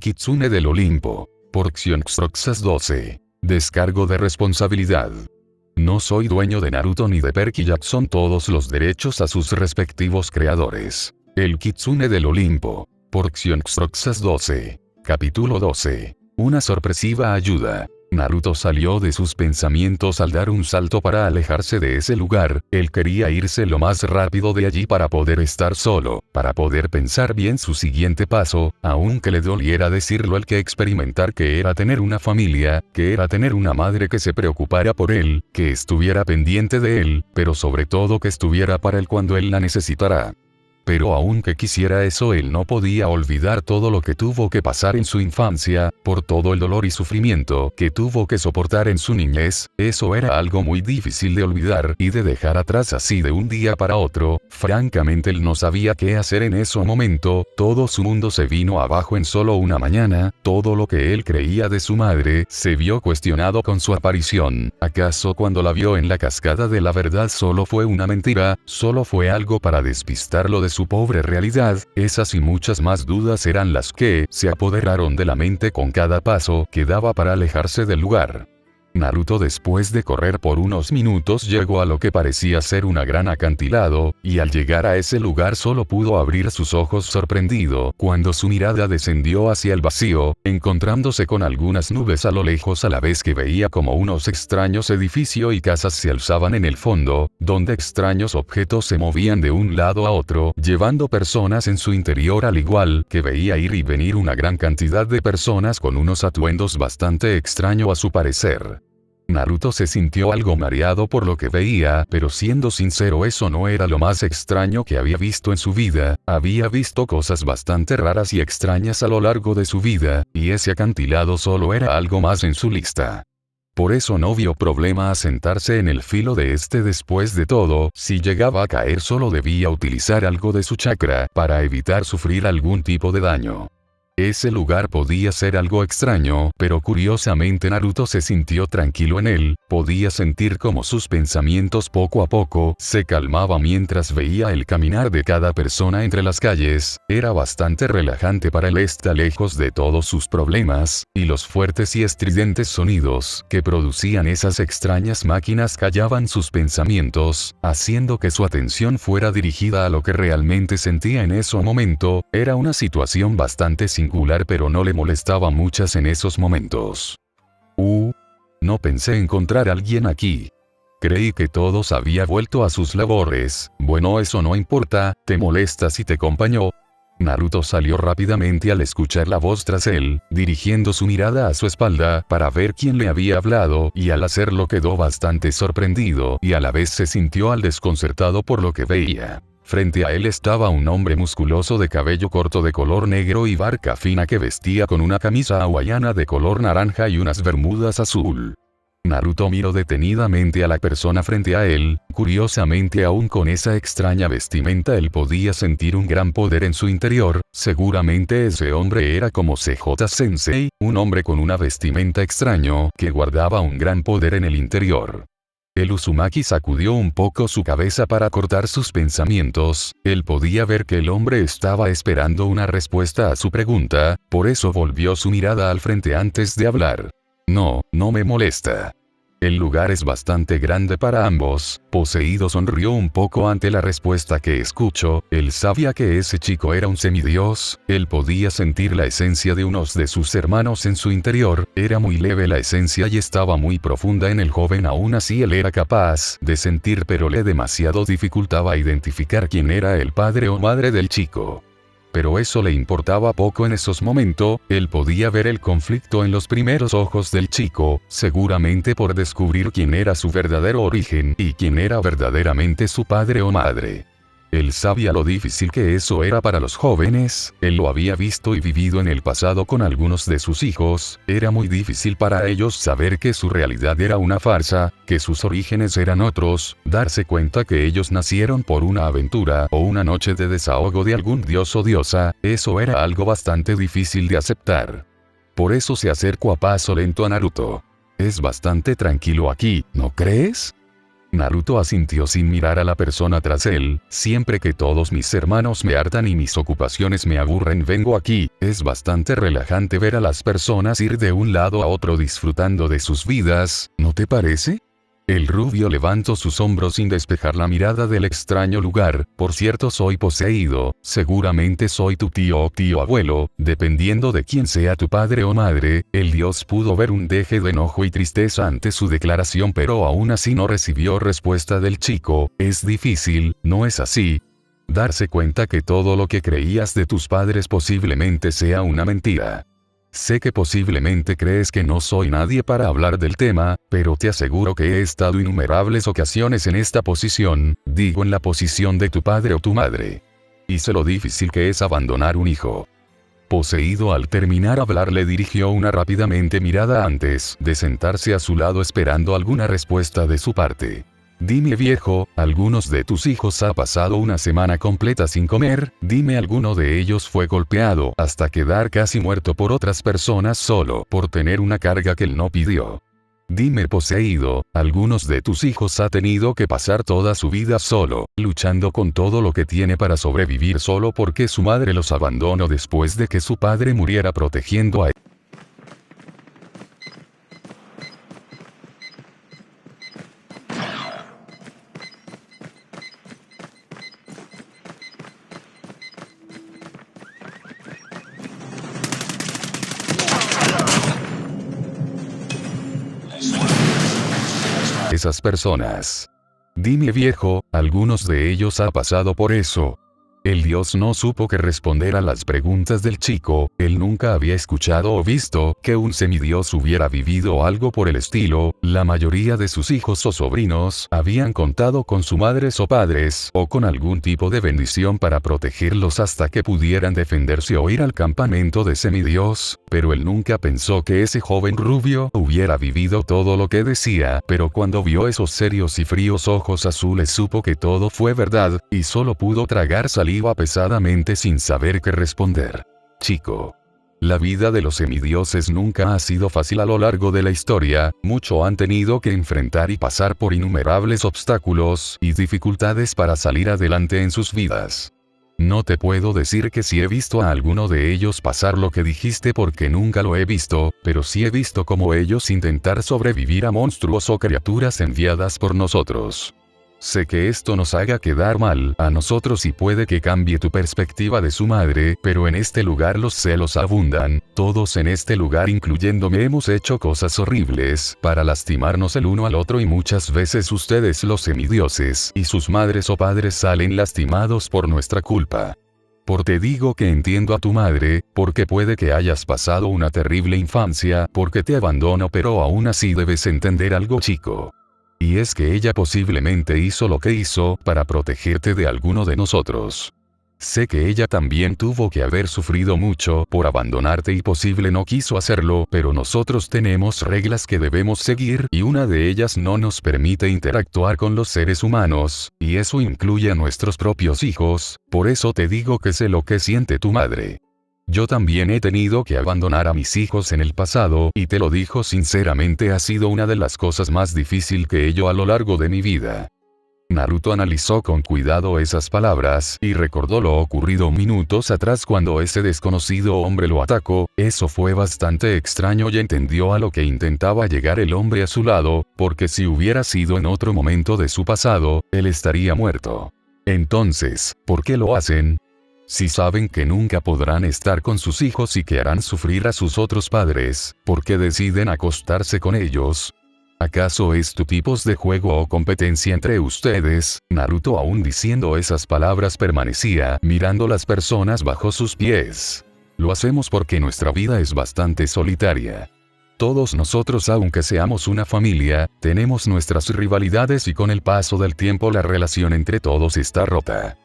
Kitsune del Olimpo. Por Xionxroxas 12. Descargo de responsabilidad. No soy dueño de Naruto ni de Perky Jackson todos los derechos a sus respectivos creadores. El Kitsune del Olimpo. Por Xionxroxas 12. Capítulo 12. Una sorpresiva ayuda. Naruto salió de sus pensamientos al dar un salto para alejarse de ese lugar. Él quería irse lo más rápido de allí para poder estar solo, para poder pensar bien su siguiente paso, aunque le doliera decirlo, el que experimentar que era tener una familia, que era tener una madre que se preocupara por él, que estuviera pendiente de él, pero sobre todo que estuviera para él cuando él la necesitara. Pero aunque quisiera eso, él no podía olvidar todo lo que tuvo que pasar en su infancia, por todo el dolor y sufrimiento que tuvo que soportar en su niñez. Eso era algo muy difícil de olvidar y de dejar atrás así de un día para otro. Francamente él no sabía qué hacer en ese momento. Todo su mundo se vino abajo en solo una mañana. Todo lo que él creía de su madre se vio cuestionado con su aparición. ¿Acaso cuando la vio en la cascada de la verdad solo fue una mentira? ¿Solo fue algo para despistarlo de su pobre realidad? Esas y muchas más dudas eran las que se apoderaron de la mente con cada paso que daba para alejarse del lugar. Naruto, después de correr por unos minutos, llegó a lo que parecía ser un gran acantilado, y al llegar a ese lugar solo pudo abrir sus ojos sorprendido cuando su mirada descendió hacia el vacío, encontrándose con algunas nubes a lo lejos, a la vez que veía como unos extraños edificios y casas se alzaban en el fondo, donde extraños objetos se movían de un lado a otro, llevando personas en su interior, al igual que veía ir y venir una gran cantidad de personas con unos atuendos bastante extraños a su parecer. Naruto se sintió algo mareado por lo que veía, pero siendo sincero, eso no era lo más extraño que había visto en su vida. Había visto cosas bastante raras y extrañas a lo largo de su vida, y ese acantilado solo era algo más en su lista. Por eso no vio problema a sentarse en el filo de este. Después de todo, si llegaba a caer solo debía utilizar algo de su chakra para evitar sufrir algún tipo de daño. Ese lugar podía ser algo extraño, pero curiosamente Naruto se sintió tranquilo en él. Podía sentir como sus pensamientos poco a poco se calmaban mientras veía el caminar de cada persona entre las calles. Era bastante relajante para él estar lejos de todos sus problemas, y los fuertes y estridentes sonidos que producían esas extrañas máquinas callaban sus pensamientos, haciendo que su atención fuera dirigida a lo que realmente sentía en ese momento. Era una situación bastante singular, pero no le molestaba muchas en esos momentos. No pensé encontrar a alguien aquí. Creí que todos había vuelto a sus labores. Bueno, eso no importa, ¿te molesta si te acompaño? Naruto salió rápidamente al escuchar la voz tras él, dirigiendo su mirada a su espalda para ver quién le había hablado, y al hacerlo quedó bastante sorprendido y a la vez se sintió al desconcertado por lo que veía. Frente a él estaba un hombre musculoso de cabello corto de color negro y barba fina que vestía con una camisa hawaiana de color naranja y unas bermudas azul. Naruto miró detenidamente a la persona frente a él. Curiosamente, aún con esa extraña vestimenta él podía sentir un gran poder en su interior. Seguramente ese hombre era como CJ-sensei, un hombre con una vestimenta extraño que guardaba un gran poder en el interior. El Uzumaki sacudió un poco su cabeza para cortar sus pensamientos. Él podía ver que el hombre estaba esperando una respuesta a su pregunta, por eso volvió su mirada al frente antes de hablar. No me molesta. El lugar es bastante grande para ambos. Poseído sonrió un poco ante la respuesta que escuchó. Él sabía que ese chico era un semidios. Él podía sentir la esencia de unos de sus hermanos en su interior. Era muy leve la esencia y estaba muy profunda en el joven. Aún así él era capaz de sentir, pero le demasiado dificultaba identificar quién era el padre o madre del chico. Pero eso le importaba poco en esos momentos. Él podía ver el conflicto en los primeros ojos del chico, seguramente por descubrir quién era su verdadero origen y quién era verdaderamente su padre o madre. Él sabía lo difícil que eso era para los jóvenes. Él lo había visto y vivido en el pasado con algunos de sus hijos. Era muy difícil para ellos saber que su realidad era una farsa, que sus orígenes eran otros, darse cuenta que ellos nacieron por una aventura o una noche de desahogo de algún dios o diosa. Eso era algo bastante difícil de aceptar. Por eso se acercó a paso lento a Naruto. Es bastante tranquilo aquí, ¿no crees? Naruto asintió sin mirar a la persona tras él. Siempre que todos mis hermanos me hartan y mis ocupaciones me aburren vengo aquí. Es bastante relajante ver a las personas ir de un lado a otro disfrutando de sus vidas, ¿no te parece? El rubio levantó sus hombros sin despejar la mirada del extraño lugar. Por cierto, soy poseído, seguramente soy tu tío o tío abuelo, dependiendo de quién sea tu padre o madre. El dios pudo ver un deje de enojo y tristeza ante su declaración, pero aún así no recibió respuesta del chico. Es difícil, ¿no es así? Darse cuenta que todo lo que creías de tus padres posiblemente sea una mentira. Sé que posiblemente crees que no soy nadie para hablar del tema, pero te aseguro que he estado innumerables ocasiones en esta posición, digo en la posición de tu padre o tu madre. Y sé lo difícil que es abandonar un hijo. Poseído al terminar hablar le dirigió una rápidamente mirada antes de sentarse a su lado esperando alguna respuesta de su parte. Dime viejo, ¿algunos de tus hijos ha pasado una semana completa sin comer? Dime alguno de ellos fue golpeado hasta quedar casi muerto por otras personas solo por tener una carga que él no pidió. Dime poseído, ¿algunos de tus hijos ha tenido que pasar toda su vida solo, luchando con todo lo que tiene para sobrevivir solo porque su madre los abandonó después de que su padre muriera protegiendo a él? Esas personas. Dime viejo, ¿algunos de ellos ha pasado por eso? El dios no supo qué responder a las preguntas del chico. Él nunca había escuchado o visto que un semidios hubiera vivido algo por el estilo. La mayoría de sus hijos o sobrinos habían contado con sus madres o padres o con algún tipo de bendición para protegerlos hasta que pudieran defenderse o ir al campamento de semidios, pero él nunca pensó que ese joven rubio hubiera vivido todo lo que decía. Pero cuando vio esos serios y fríos ojos azules supo que todo fue verdad, y solo pudo tragar saliva pesadamente sin saber qué responder. Chico. La vida de los semidioses nunca ha sido fácil a lo largo de la historia, mucho han tenido que enfrentar y pasar por innumerables obstáculos y dificultades para salir adelante en sus vidas. No te puedo decir que si he visto a alguno de ellos pasar lo que dijiste porque nunca lo he visto, pero sí he visto cómo ellos intentar sobrevivir a monstruos o criaturas enviadas por nosotros. Sé que esto nos haga quedar mal a nosotros y puede que cambie tu perspectiva de su madre, pero en este lugar los celos abundan, todos en este lugar incluyéndome hemos hecho cosas horribles para lastimarnos el uno al otro y muchas veces ustedes los semidioses y sus madres o padres salen lastimados por nuestra culpa. Te digo que entiendo a tu madre, porque puede que hayas pasado una terrible infancia, porque te abandono pero aún así debes entender algo chico. Y es que ella posiblemente hizo lo que hizo para protegerte de alguno de nosotros. Sé que ella también tuvo que haber sufrido mucho por abandonarte y posible no quiso hacerlo, pero nosotros tenemos reglas que debemos seguir y una de ellas no nos permite interactuar con los seres humanos, y eso incluye a nuestros propios hijos. Por eso te digo que sé lo que siente tu madre. Yo también he tenido que abandonar a mis hijos en el pasado, y te lo digo sinceramente ha sido una de las cosas más difíciles que he hecho a lo largo de mi vida. Naruto analizó con cuidado esas palabras, y recordó lo ocurrido minutos atrás cuando ese desconocido hombre lo atacó. Eso fue bastante extraño y entendió a lo que intentaba llegar el hombre a su lado, porque si hubiera sido en otro momento de su pasado, él estaría muerto. Entonces, ¿por qué lo hacen? Si saben que nunca podrán estar con sus hijos y que harán sufrir a sus otros padres, ¿por qué deciden acostarse con ellos? ¿Acaso es tu tipos de juego o competencia entre ustedes? Naruto aún diciendo esas palabras permanecía mirando las personas bajo sus pies. Lo hacemos porque nuestra vida es bastante solitaria. Todos nosotros, aunque seamos una familia, tenemos nuestras rivalidades y con el paso del tiempo la relación entre todos está rota.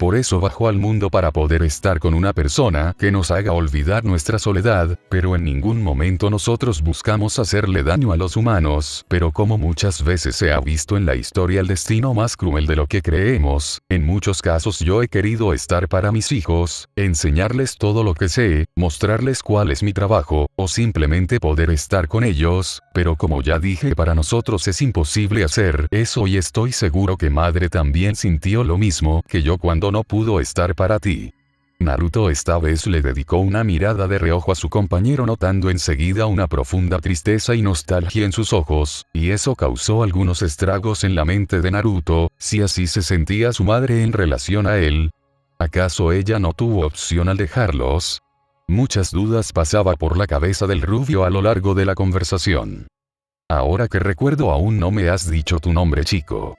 Por eso bajó al mundo para poder estar con una persona que nos haga olvidar nuestra soledad, pero en ningún momento nosotros buscamos hacerle daño a los humanos, pero como muchas veces se ha visto en la historia el destino más cruel de lo que creemos, en muchos casos yo he querido estar para mis hijos, enseñarles todo lo que sé, mostrarles cuál es mi trabajo, o simplemente poder estar con ellos, pero como ya dije para nosotros es imposible hacer eso y estoy seguro que madre también sintió lo mismo que yo cuando no pudo estar para ti. Naruto esta vez le dedicó una mirada de reojo a su compañero notando enseguida una profunda tristeza y nostalgia en sus ojos, y eso causó algunos estragos en la mente de Naruto, si así se sentía su madre en relación a él. ¿Acaso ella no tuvo opción al dejarlos? Muchas dudas pasaba por la cabeza del rubio a lo largo de la conversación. Ahora que recuerdo aún no me has dicho tu nombre, chico.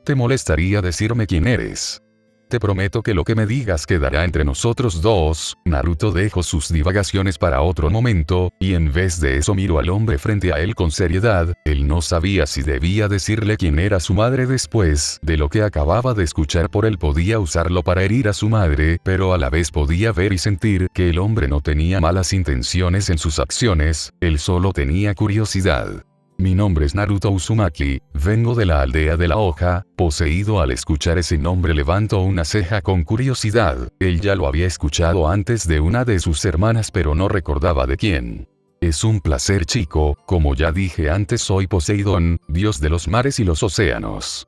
¿Te molestaría decirme quién eres? Te prometo que lo que me digas quedará entre nosotros dos. Naruto dejó sus divagaciones para otro momento, y en vez de eso miró al hombre frente a él con seriedad. Él no sabía si debía decirle quién era su madre después de lo que acababa de escuchar, por él podía usarlo para herir a su madre, pero a la vez podía ver y sentir que el hombre no tenía malas intenciones en sus acciones, él solo tenía curiosidad. Mi nombre es Naruto Uzumaki, vengo de la aldea de la hoja. Poseído al escuchar ese nombre levantó una ceja con curiosidad, él ya lo había escuchado antes de una de sus hermanas pero no recordaba de quién. Es un placer, chico, como ya dije antes soy Poseidón, dios de los mares y los océanos.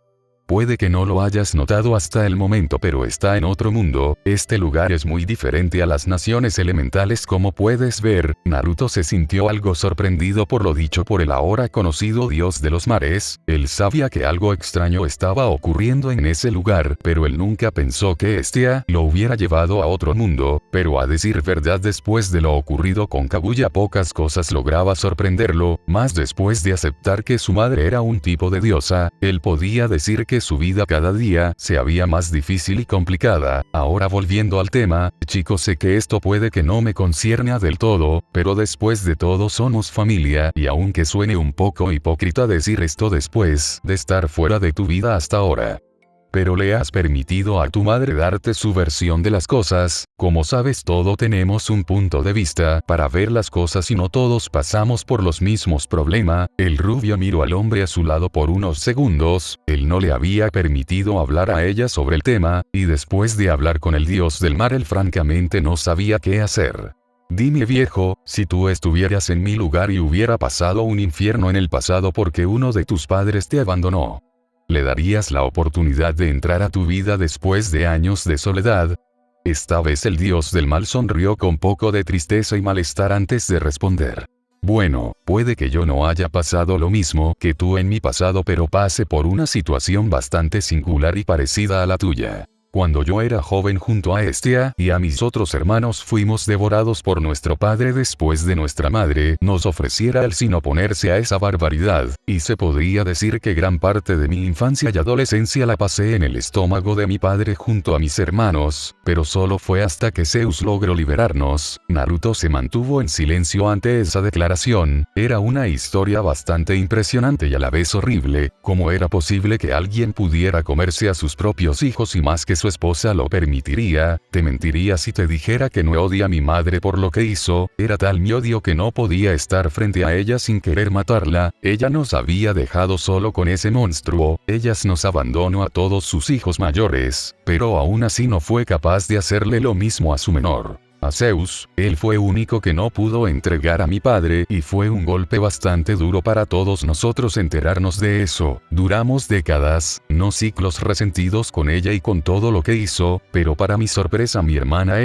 Puede que no lo hayas notado hasta el momento pero está en otro mundo, este lugar es muy diferente a las naciones elementales como puedes ver. Naruto se sintió algo sorprendido por lo dicho por el ahora conocido dios de los mares, él sabía que algo extraño estaba ocurriendo en ese lugar, pero él nunca pensó que lo hubiera llevado a otro mundo, pero a decir verdad después de lo ocurrido con Kaguya pocas cosas lograba sorprenderlo, más después de aceptar que su madre era un tipo de diosa, él podía decir que su vida cada día se había más difícil y complicada. Ahora volviendo al tema, chicos, sé que esto puede que no me concierne del todo, pero después de todo somos familia y aunque suene un poco hipócrita decir esto después de estar fuera de tu vida hasta ahora. Pero le has permitido a tu madre darte su versión de las cosas, como sabes todos tenemos un punto de vista para ver las cosas y no todos pasamos por los mismos problemas. El rubio miró al hombre a su lado por unos segundos, él no le había permitido hablar a ella sobre el tema, y después de hablar con el dios del mar él francamente no sabía qué hacer. Dime viejo, si tú estuvieras en mi lugar y hubiera pasado un infierno en el pasado porque uno de tus padres te abandonó, ¿le darías la oportunidad de entrar a tu vida después de años de soledad? Esta vez el dios del mal sonrió con poco de tristeza y malestar antes de responder. Bueno, puede que yo no haya pasado lo mismo que tú en mi pasado, pero pasé por una situación bastante singular y parecida a la tuya. Cuando yo era joven junto a y a mis otros hermanos fuimos devorados por nuestro padre después de nuestra madre nos ofreciera el sin oponerse a esa barbaridad, y se podría decir que gran parte de mi infancia y adolescencia la pasé en el estómago de mi padre junto a mis hermanos, pero solo fue hasta que Zeus logró liberarnos. Naruto se mantuvo en silencio ante esa declaración, era una historia bastante impresionante y a la vez horrible. ¿Cómo era posible que alguien pudiera comerse a sus propios hijos y más que su esposa lo permitiría? Te mentiría si te dijera que no odia a mi madre por lo que hizo, era tal mi odio que no podía estar frente a ella sin querer matarla. Ella nos había dejado solo con ese monstruo, ella nos abandonó a todos sus hijos mayores, pero aún así no fue capaz de hacerle lo mismo a su menor. A Zeus, él fue único que no pudo entregar a mi padre y fue un golpe bastante duro para todos nosotros enterarnos de eso. Duramos décadas, no siglos resentidos con ella y con todo lo que hizo, pero para mi sorpresa mi hermana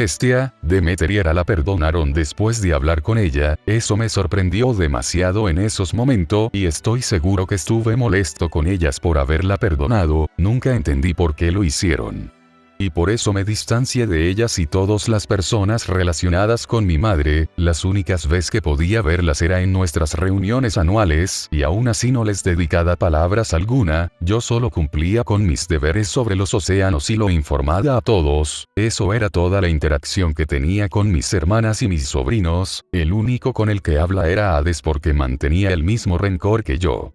Demetriera la perdonaron después de hablar con ella. Eso me sorprendió demasiado en esos momentos y estoy seguro que estuve molesto con ellas por haberla perdonado, nunca entendí por qué lo hicieron. Y por eso me distancié de ellas y todas las personas relacionadas con mi madre. Las únicas veces que podía verlas era en nuestras reuniones anuales y aún así no les dedicaba palabras alguna, yo solo cumplía con mis deberes sobre los océanos y lo informaba a todos. Eso era toda la interacción que tenía con mis hermanas y mis sobrinos. El único con el que habla era Hades porque mantenía el mismo rencor que yo.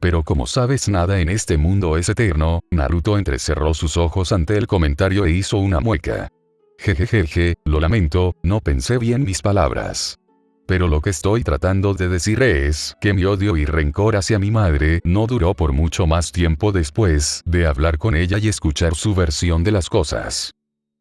Pero como sabes nada en este mundo es eterno, Naruto entrecerró sus ojos ante el comentario e hizo una mueca. Jejejeje, lo lamento, no pensé bien mis palabras. Pero lo que estoy tratando de decir es que mi odio y rencor hacia mi madre no duró por mucho más tiempo después de hablar con ella y escuchar su versión de las cosas.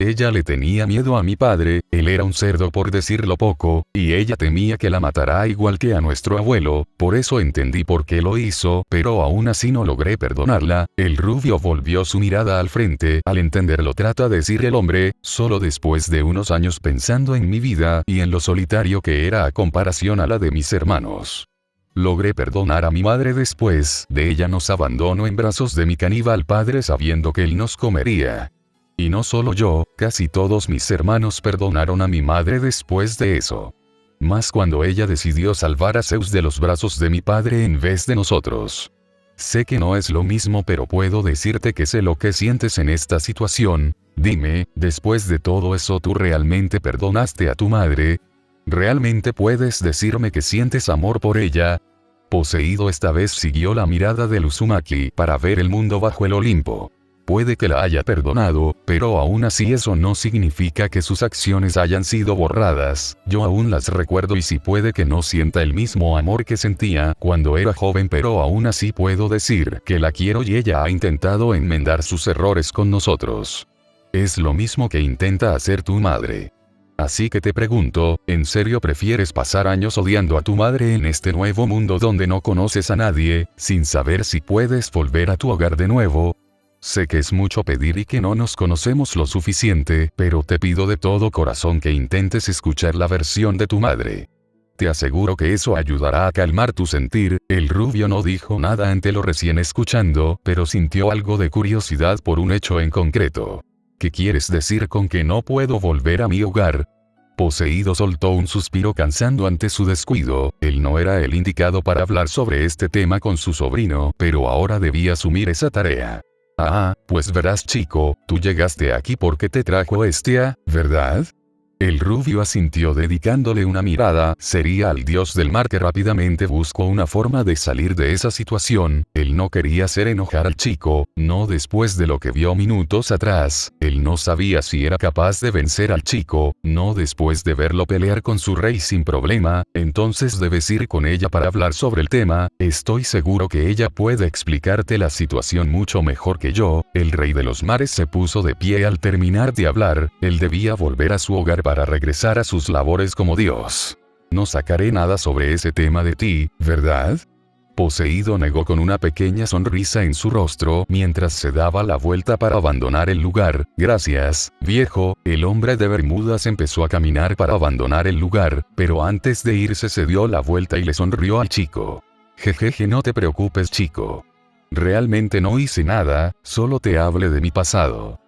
Ella le tenía miedo a mi padre, él era un cerdo por decirlo poco, y ella temía que la matara igual que a nuestro abuelo, por eso entendí por qué lo hizo, pero aún así no logré perdonarla. El rubio volvió su mirada al frente, al entenderlo trata de decir el hombre, solo después de unos años pensando en mi vida y en lo solitario que era a comparación a la de mis hermanos. Logré perdonar a mi madre después de ella nos abandonó en brazos de mi caníbal padre sabiendo que él nos comería. Y no solo yo, casi todos mis hermanos perdonaron a mi madre después de eso. Más cuando ella decidió salvar a Zeus de los brazos de mi padre en vez de nosotros. Sé que no es lo mismo pero puedo decirte que sé lo que sientes en esta situación. Dime, después de todo eso ¿tú realmente perdonaste a tu madre? ¿Realmente puedes decirme que sientes amor por ella? Poseído esta vez siguió la mirada del Uzumaki para ver el mundo bajo el Olimpo. Puede que la haya perdonado, pero aún así eso no significa que sus acciones hayan sido borradas, yo aún las recuerdo y sí puede que no sienta el mismo amor que sentía cuando era joven pero aún así puedo decir que la quiero y ella ha intentado enmendar sus errores con nosotros. Es lo mismo que intenta hacer tu madre. Así que te pregunto, ¿en serio prefieres pasar años odiando a tu madre en este nuevo mundo donde no conoces a nadie, sin saber si puedes volver a tu hogar de nuevo? Sé que es mucho pedir y que no nos conocemos lo suficiente, pero te pido de todo corazón que intentes escuchar la versión de tu madre. Te aseguro que eso ayudará a calmar tu sentir. El rubio no dijo nada ante lo recién escuchando, pero sintió algo de curiosidad por un hecho en concreto. ¿Qué quieres decir con que no puedo volver a mi hogar? Poseído soltó un suspiro cansando ante su descuido, él no era el indicado para hablar sobre este tema con su sobrino, pero ahora debía asumir esa tarea. Ah, pues verás chico, tú llegaste aquí porque te trajo ¿verdad? El rubio asintió dedicándole una mirada seria al dios del mar que rápidamente buscó una forma de salir de esa situación. Él no quería hacer enojar al chico, no después de lo que vio minutos atrás, él no sabía si era capaz de vencer al chico, no después de verlo pelear con su rey sin problema, entonces debes ir con ella para hablar sobre el tema, estoy seguro que ella puede explicarte la situación mucho mejor que yo. El rey de los mares se puso de pie al terminar de hablar, él debía volver a su hogar para regresar a sus labores como Dios. No sacaré nada sobre ese tema de ti, ¿verdad? Poseído negó con una pequeña sonrisa en su rostro mientras se daba la vuelta para abandonar el lugar. Gracias, viejo. El hombre de Bermudas empezó a caminar para abandonar el lugar, pero antes de irse se dio la vuelta y le sonrió al chico. Jejeje, no te preocupes chico. Realmente no hice nada, solo te hablé de mi pasado.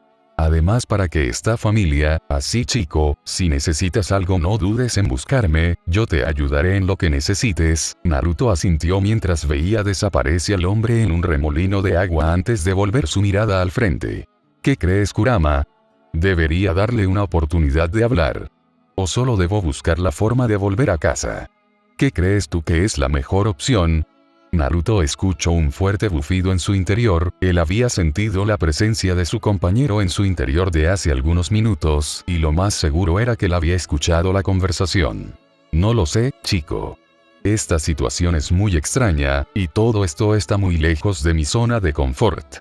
Además para que esta familia, así chico, si necesitas algo no dudes en buscarme, yo te ayudaré en lo que necesites. Naruto asintió mientras veía desaparece al hombre en un remolino de agua antes de volver su mirada al frente. ¿Qué crees Kurama? ¿Debería darle una oportunidad de hablar? ¿O solo debo buscar la forma de volver a casa? ¿Qué crees tú que es la mejor opción? Naruto escuchó un fuerte bufido en su interior, él había sentido la presencia de su compañero en su interior de hace algunos minutos, y lo más seguro era que él había escuchado la conversación. No lo sé, chico. Esta situación es muy extraña, y todo esto está muy lejos de mi zona de confort.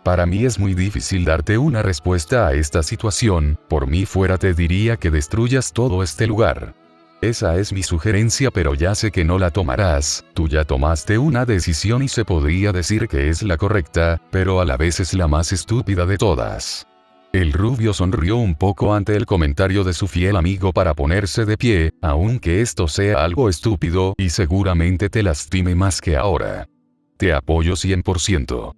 Para mí es muy difícil darte una respuesta a esta situación, por mí fuera te diría que destruyas todo este lugar. Esa es mi sugerencia pero ya sé que no la tomarás, tú ya tomaste una decisión y se podría decir que es la correcta, pero a la vez es la más estúpida de todas. El rubio sonrió un poco ante el comentario de su fiel amigo para ponerse de pie, aunque esto sea algo estúpido y seguramente te lastime más que ahora. Te apoyo 100%.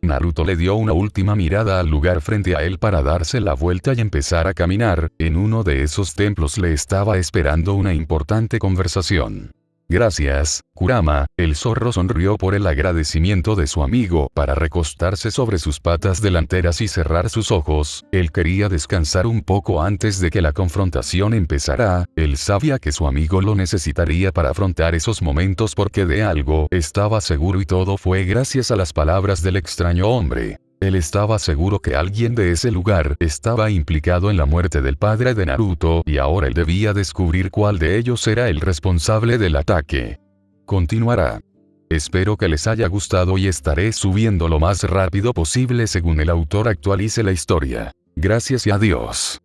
Naruto le dio una última mirada al lugar frente a él para darse la vuelta y empezar a caminar. En uno de esos templos le estaba esperando una importante conversación. Gracias, Kurama. El zorro sonrió por el agradecimiento de su amigo para recostarse sobre sus patas delanteras y cerrar sus ojos. Él quería descansar un poco antes de que la confrontación empezara. Él sabía que su amigo lo necesitaría para afrontar esos momentos porque de algo estaba seguro y todo fue gracias a las palabras del extraño hombre. Él estaba seguro que alguien de ese lugar estaba implicado en la muerte del padre de Naruto y ahora él debía descubrir cuál de ellos era el responsable del ataque. Continuará. Espero que les haya gustado y estaré subiendo lo más rápido posible según el autor actualice la historia. Gracias y adiós.